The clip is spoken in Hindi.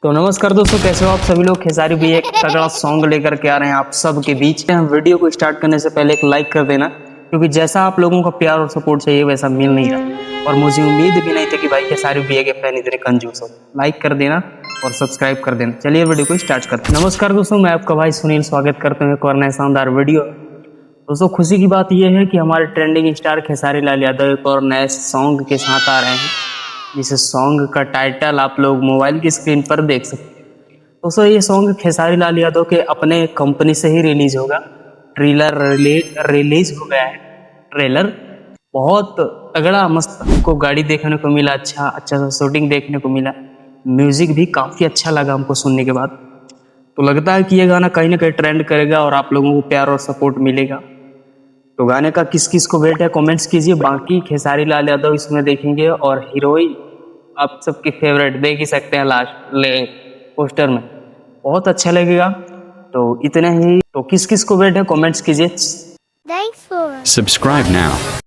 तो नमस्कार दोस्तों, कैसे हो आप सभी लोग। खेसारी भी एक तगड़ा सॉन्ग लेकर के आ रहे हैं आप सब के बीच। हम वीडियो को स्टार्ट करने से पहले एक लाइक कर देना, क्योंकि जैसा आप लोगों का प्यार और सपोर्ट चाहिए वैसा मिल नहीं रहा, और मुझे उम्मीद भी नहीं थी कि भाई खेसारी भी के फैन इतने कंजूस हो। लाइक कर देना और सब्सक्राइब कर देना। चलिए वीडियो को स्टार्ट करते हैं। नमस्कार दोस्तों, मैं आपका भाई सुनील स्वागत करते हैं एक और नए शानदार वीडियो। दोस्तों खुशी की बात यह है कि हमारे ट्रेंडिंग स्टार खेसारी लाल यादव एक और नए सॉन्ग के साथ आ रहे हैं, जिस सॉन्ग का टाइटल आप लोग मोबाइल की स्क्रीन पर देख सकते हैं। दोस्तों ये सॉन्ग खेसारी लाल यादव के अपने कंपनी से ही रिलीज होगा। ट्रेलर रिलीज हो गया है। ट्रेलर बहुत तगड़ा मस्त हमको गाड़ी देखने को मिला, अच्छा सा शूटिंग देखने को मिला। म्यूजिक भी काफ़ी अच्छा लगा हमको सुनने के बाद। तो लगता है कि ये गाना कहीं ना कहीं ट्रेंड करेगा और आप लोगों को प्यार और सपोर्ट मिलेगा। तो गाने का किस किस को वेट है कमेंट्स कीजिए। बाकी खेसारी लाल यादव इसमें देखेंगे, और हीरोइन आप सबकी फेवरेट देख ही सकते हैं लास्ट ले पोस्टर में, बहुत अच्छा लगेगा। तो इतने ही। तो किस किस को वेट है कमेंट्स कीजिए। Thanks for Subscribe now.